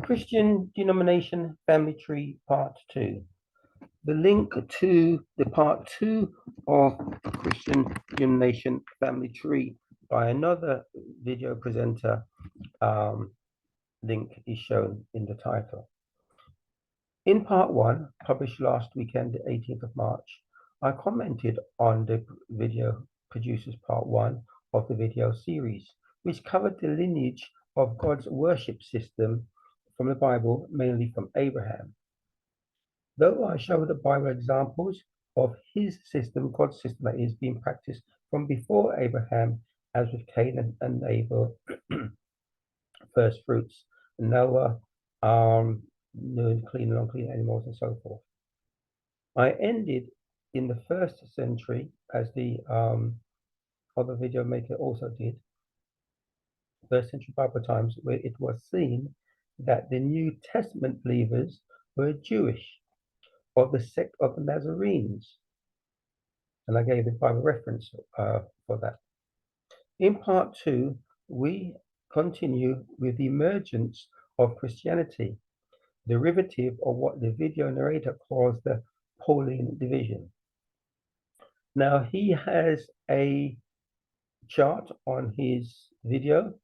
Christian Denomination Family Tree Part 2. The link to the Part 2 of the Christian Denomination Family Tree by another video presenter link is shown in the title. In Part 1, published last weekend, the 18th of March, I commented on the video producers Part 1 of the video series, which covered the lineage of God's worship system from the Bible, mainly from Abraham. Though I showed the Bible examples of his system, God's system that is being practiced from before Abraham, as with Cain and Abel, first fruits, Noah, clean and unclean animals, and so forth. I ended in the 1st century, as the other video maker also did, 1st century Bible times, where it was seen that the New Testament believers were Jewish, of the sect of the Nazarenes. And I gave the Bible reference for that. In Part 2, we continue with the emergence of Christianity, derivative of what the video narrator calls the Pauline division. Now, he has a chart on his video,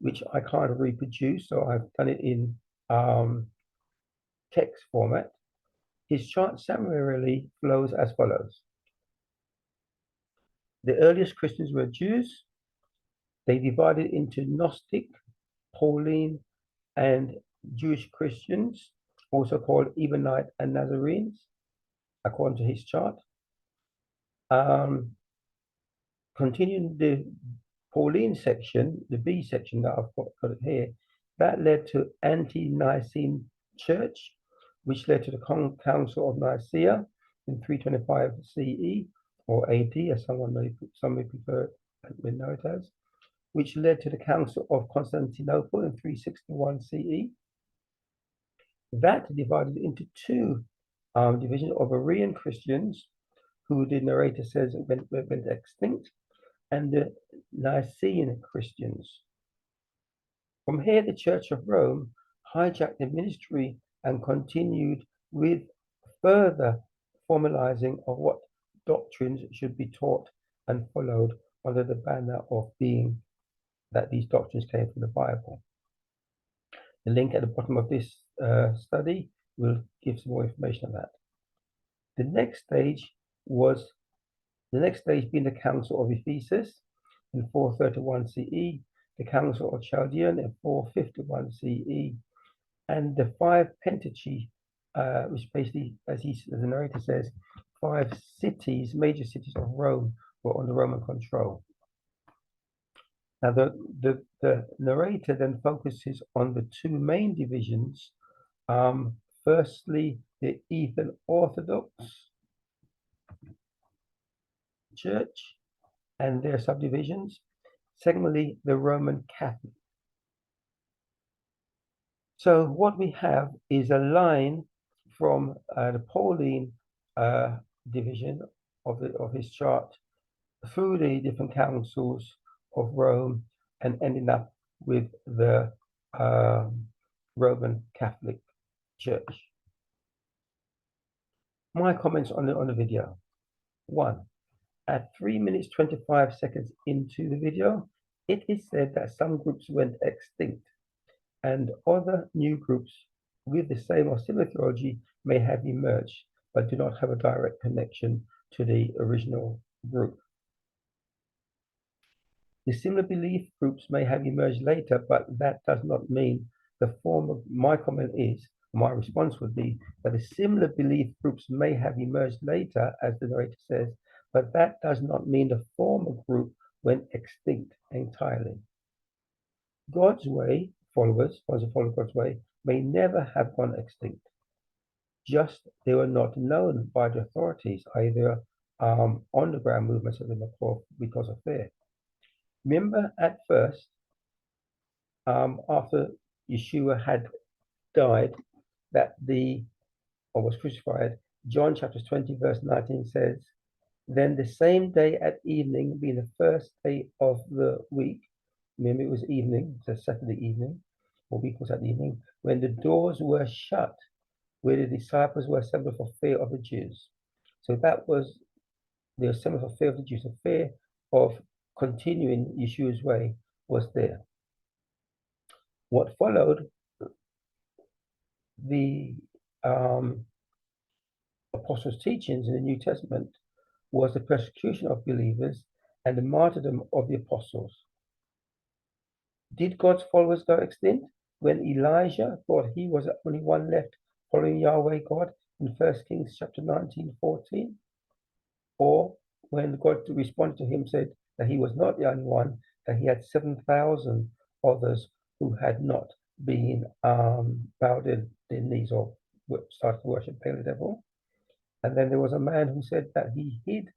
which I can't reproduce, so I've done it in text format. His chart summarily flows as follows. The earliest Christians were Jews. They divided into Gnostic, Pauline, and Jewish Christians, also called Ebonite and Nazarenes, according to his chart. Continuing the Pauline section, the B section that I've got here, that led to Ante-Nicene Church, which led to the Council of Nicaea in 325 CE or AD, as some may prefer to know it as, which led to the Council of Constantinople in 361 CE. That divided into two divisions of Arian Christians, who the narrator says went extinct, and the Nicene Christians. From here, the Church of Rome hijacked the ministry and continued with further formalizing of what doctrines should be taught and followed under the banner of being that these doctrines came from the Bible. The link at the bottom of this study will give some more information on that. The next stage being the Council of Ephesus in 431 CE, the Council of Chaldean in 451 CE, and the 5 Pentateuch, which basically, as the narrator says, 5 cities, major cities of Rome, were under Roman control. Now, the narrator then focuses on the two main divisions. Firstly, the Eastern Orthodox Church and their subdivisions. Secondly, the Roman Catholic. So what we have is a line from the Pauline division of his chart through the different councils of Rome and ending up with the Roman Catholic Church. My comments on the video. 1. At 3 minutes 25 seconds into the video, it is said that some groups went extinct and other new groups with the same or similar theology may have emerged, but do not have a direct connection to the original group. The similar belief groups may have emerged later, but that does not mean the form of my comment is, my response would be that the similar belief groups may have emerged later, as the narrator says, but that does not mean the former group went extinct entirely. God's way, followers who follow God's way, may never have gone extinct. Just they were not known by the authorities, either underground movements, as they were called, because of fear. Remember, at first, after Yeshua had died, or was crucified, John chapter 20, verse 19 says, "Then the same day at evening, being the first day of the week," remember it was evening, it's a Saturday evening, 4 equals at the evening, when the doors were shut, where the disciples were assembled for fear of the Jews. So that was the assembly for fear of the Jews. The fear of continuing Yeshua's way was there. What followed the apostles' teachings in the New Testament was the persecution of believers and the martyrdom of the apostles. Did God's followers go extinct when Elijah thought he was the only one left following Yahweh God in 1 Kings chapter 19:14? Or when God responded to him, said that he was not the only one, that he had 7,000 others who had not been bowed their knees or started to worship the devil. And then there was a man who said that he hid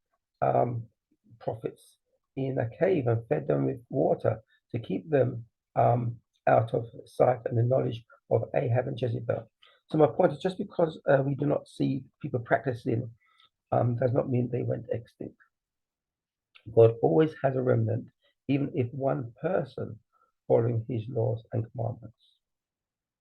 prophets in a cave and fed them with water to keep them out of sight and the knowledge of Ahab and Jezebel. So my point is, just because we do not see people practicing does not mean they went extinct. God always has a remnant, even if one person following his laws and commandments.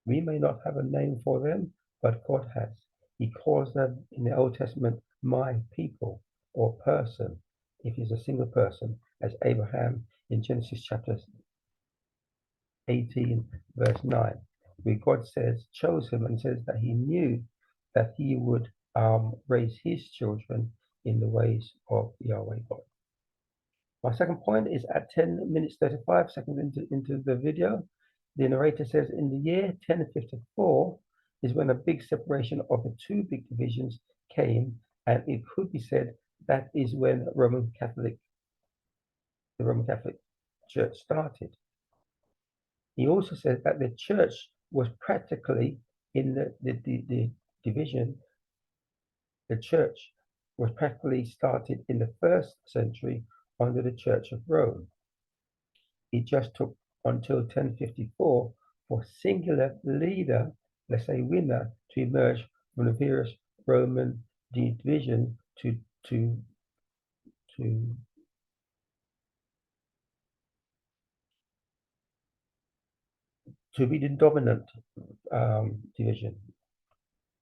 We may not have a name for them, but God has. He calls them in the Old Testament, my people, or person, if he's a single person, as Abraham in Genesis chapter 18, verse 9, where God says, chose him and says that he knew that he would raise his children in the ways of Yahweh God. My second point is at 10 minutes 35 seconds into the video, the narrator says, in the year 1054 is when a big separation of the two big divisions came, and it could be said that is when the Roman Catholic Church started. He also says that the church was practically in the division. The church was practically started in the 1st century under the Church of Rome. It just took until 1054 for singular leader, let's say winner, to emerge from the various Roman division to be the dominant division.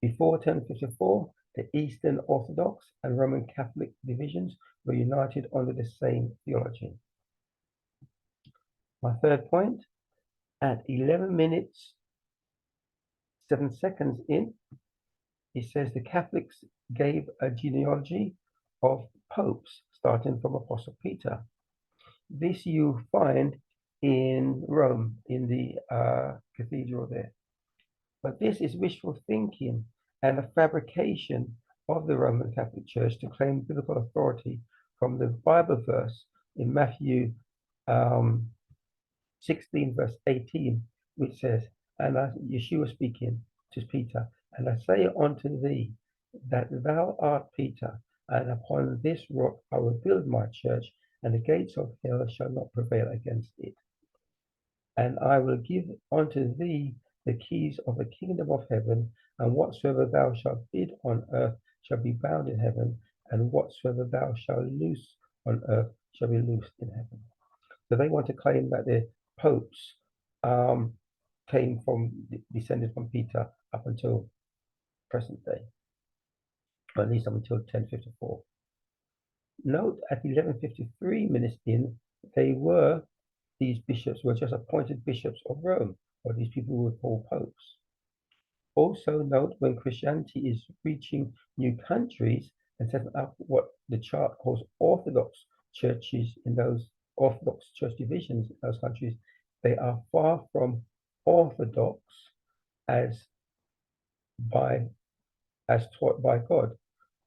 Before 1054, the Eastern Orthodox and Roman Catholic divisions were united under the same theology. My third point, at 11 minutes 7 seconds in, it says the Catholics gave a genealogy of popes starting from Apostle Peter. This you find in Rome, in the cathedral there. But this is wishful thinking and a fabrication of the Roman Catholic Church to claim biblical authority from the Bible verse in Matthew 16 verse 18, which says, and Yeshua speaking to Peter, and I say unto thee that thou art Peter, and upon this rock I will build my church, and the gates of hell shall not prevail against it. And I will give unto thee the keys of the kingdom of heaven, and whatsoever thou shalt bid on earth shall be bound in heaven, and whatsoever thou shalt loose on earth shall be loosed in heaven. So they want to claim that the popes descended from Peter up until present day, or at least up until 1054. Note at 1153 minutes in, these bishops were just appointed bishops of Rome, or these people who were called popes. Also note when Christianity is reaching new countries and setting up what the chart calls Orthodox churches in those Orthodox church divisions in those countries, they are far from orthodox as taught by God,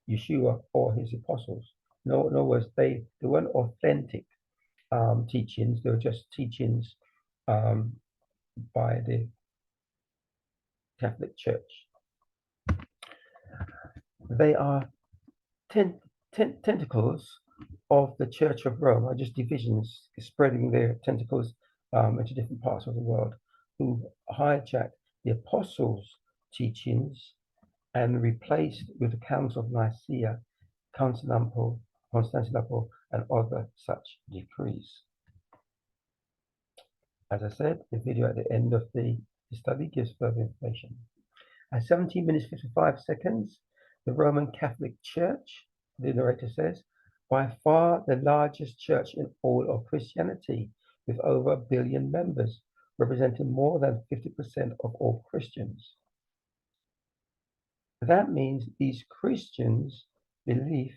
Yeshua, or his apostles. In other words, they weren't authentic teachings. They were just teachings by the Catholic Church. They are tentacles of the Church of Rome, are just divisions spreading their tentacles into different parts of the world, who hijacked the apostles' teachings and replaced with the Council of Nicaea, Constantinople, and other such decrees. As I said, the video at the end of the The study gives further information. At 17 minutes 55 seconds, the Roman Catholic Church, the narrator says, by far the largest church in all of Christianity, with over 1 billion members, representing more than 50% of all Christians. That means these Christians believe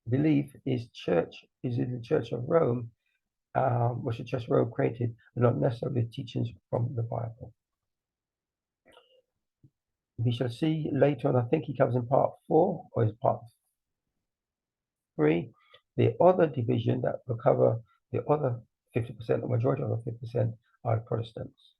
is in the Church of Rome, which the Church of Rome created, and not necessarily teachings from the Bible. We shall see later on, I think he comes in part 4 or is part 3, the other division that will cover the other 50%, the majority of the 50% are Protestants.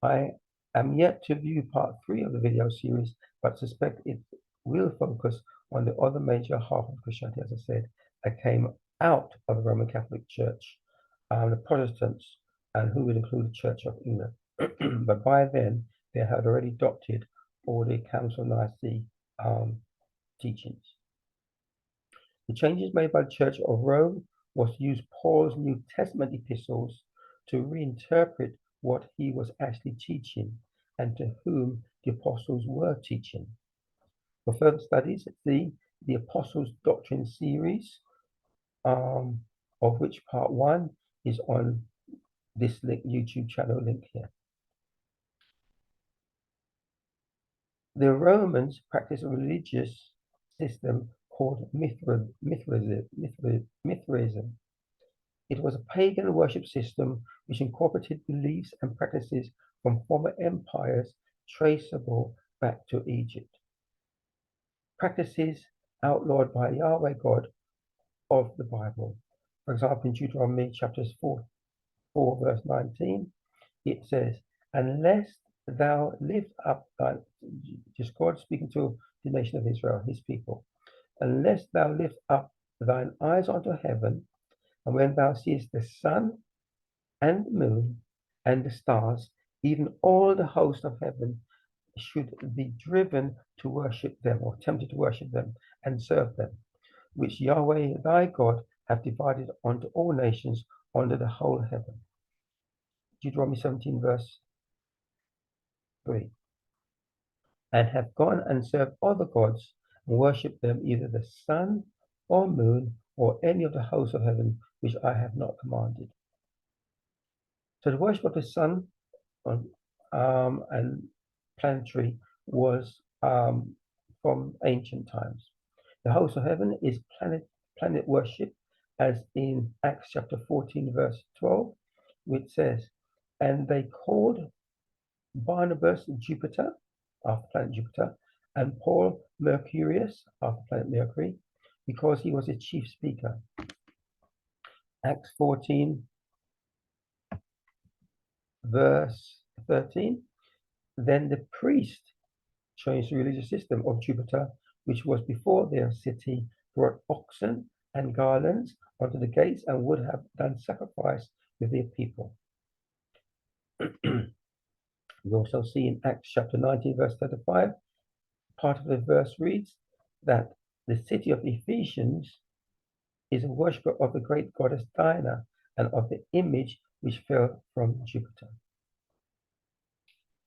I am yet to view part 3 of the video series, but suspect it will focus on the other major half of Christianity, as I said, that came out of the Roman Catholic Church, the Protestants, and who will include the Church of England. But by then, they had already adopted all the Council of Nicaea teachings. The changes made by the Church of Rome was to use Paul's New Testament epistles to reinterpret what he was actually teaching and to whom the apostles were teaching. For further studies, see the Apostles' Doctrine series, of which part 1 is on this YouTube channel link here. The Romans practiced a religious system called Mithraism. It was a pagan worship system which incorporated beliefs and practices from former empires traceable back to Egypt. Practices outlawed by Yahweh God of the Bible. For example, in Deuteronomy chapters 4 verse 19, it says, unless thou lift up thine, just God speaking to the nation of Israel, his people, unless thou lift up thine eyes unto heaven, and when thou seest the sun and the moon and the stars, even all the host of heaven should be driven to worship them, or tempted to worship them and serve them, which Yahweh thy God hath divided unto all nations under the whole heaven. Deuteronomy 17 verse 3. And have gone and served other gods and worshipped them, either the sun or moon or any of the hosts of heaven, which I have not commanded. So the worship of the sun and planetary was from ancient times. The host of heaven is planet worship, as in Acts chapter 14 verse 12, which says, and they called Barnabas Jupiter, after planet Jupiter, and Paul Mercurius, after planet Mercury, because he was a chief speaker. Acts 14 verse 13, then the priest, showing the religious system of Jupiter, which was before their city, brought oxen and garlands unto the gates and would have done sacrifice with their people. We also see in Acts chapter 19 verse 35, part of the verse reads that the city of Ephesians is a worshipper of the great goddess Diana and of the image which fell from Jupiter.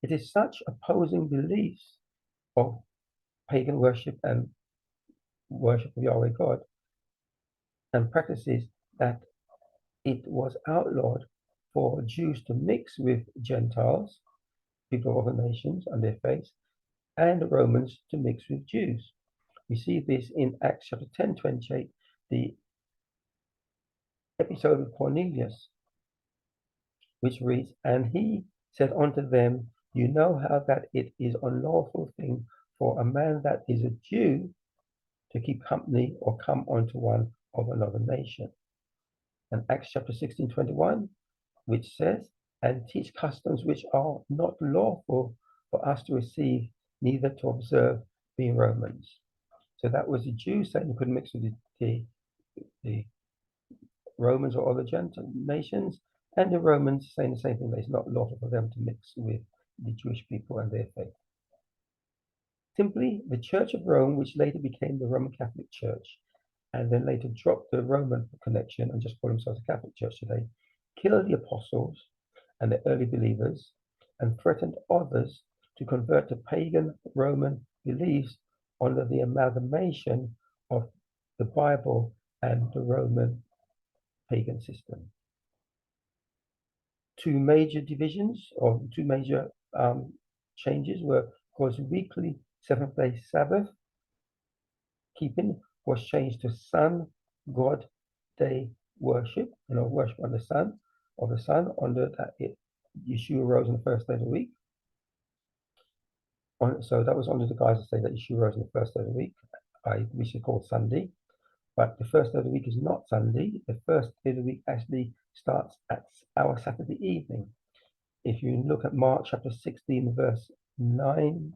It is such opposing beliefs of pagan worship and worship of Yahweh God and practices that it was outlawed for Jews to mix with Gentiles, people of other nations and their faiths, and Romans to mix with Jews. We see this in Acts chapter 10:28, the episode of Cornelius, which reads, and he said unto them, you know how that it is unlawful thing for a man that is a Jew to keep company or come unto one of another nation. And Acts chapter 16:21, which says, and teach customs which are not lawful for us to receive, neither to observe, being Romans. So that was the Jews saying you couldn't mix with the Romans or other Gentile nations, and the Romans saying the same thing, that it's not lawful for them to mix with the Jewish people and their faith. Simply, the Church of Rome, which later became the Roman Catholic Church, and then later dropped the Roman connection and just called themselves a Catholic Church today, killed the apostles and the early believers, and threatened others to convert to pagan Roman beliefs under the amalgamation of the Bible and the Roman pagan system. Two major divisions, or two major changes, were, of course, weekly seventh-day Sabbath keeping was changed to sun god day worship, worship on the sun, under that Yeshua rose on the first day of the week. So that was under the guise to say that Yeshua rose on the first day of the week, which is called Sunday. But the first day of the week is not Sunday. The first day of the week actually starts at our Saturday evening. If you look at Mark chapter 16, verse 9,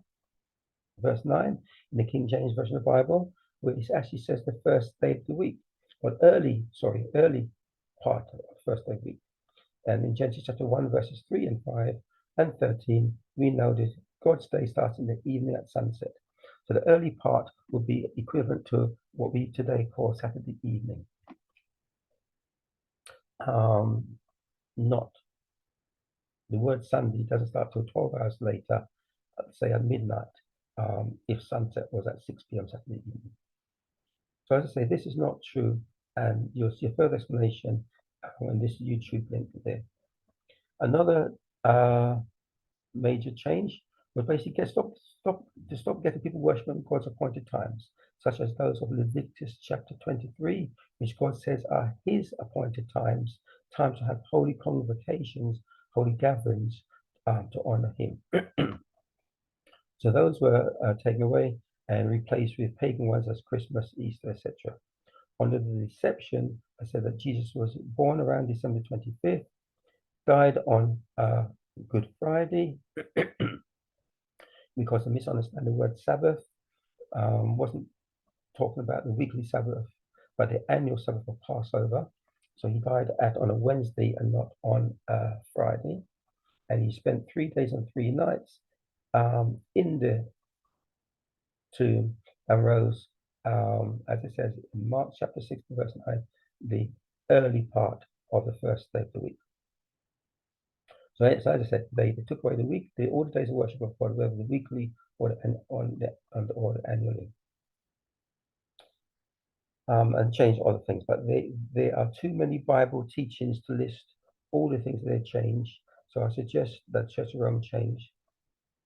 in the King James Version of the Bible, where it actually says the first day of the week, or early part of the first day of the week. And in Genesis chapter 1, verses 3 and 5 and 13, we know that God's day starts in the evening at sunset. So the early part would be equivalent to what we today call Saturday evening. Not the word Sunday doesn't start till 12 hours later, say at midnight, if sunset was at 6 p.m. Saturday evening. So as I say, this is not true, and you'll see a further explanation in this YouTube link there. Another major change was basically stop getting people worshiping God's appointed times, such as those of Leviticus chapter 23, which God says are his appointed times to have holy convocations, holy gatherings to honor him. So those were taken away and replaced with pagan ones as Christmas, Easter, etc. Under the deception, I said that Jesus was born around December 25th, died on Good Friday, because the misunderstanding the word Sabbath wasn't talking about the weekly Sabbath, but the annual Sabbath of Passover. So he died on a Wednesday and not on Friday. And he spent 3 days and 3 nights in the tomb and rose, as it says in Mark chapter 6, verse 9, the early part of the first day of the week. So as I said, they took away all the days of worship of God, whether the weekly or the annually, and changed other things. But there are too many Bible teachings to list all the things that they change. So I suggest that Church of Rome change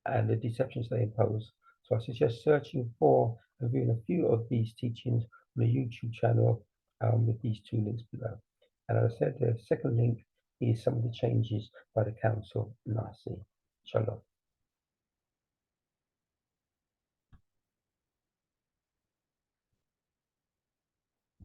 and the deceptions they impose. So I suggest searching for and viewing a few of these teachings on the YouTube channel with these 2 links below. And as I said, the second link is some of the changes by the Council of Nicaea. Shalom.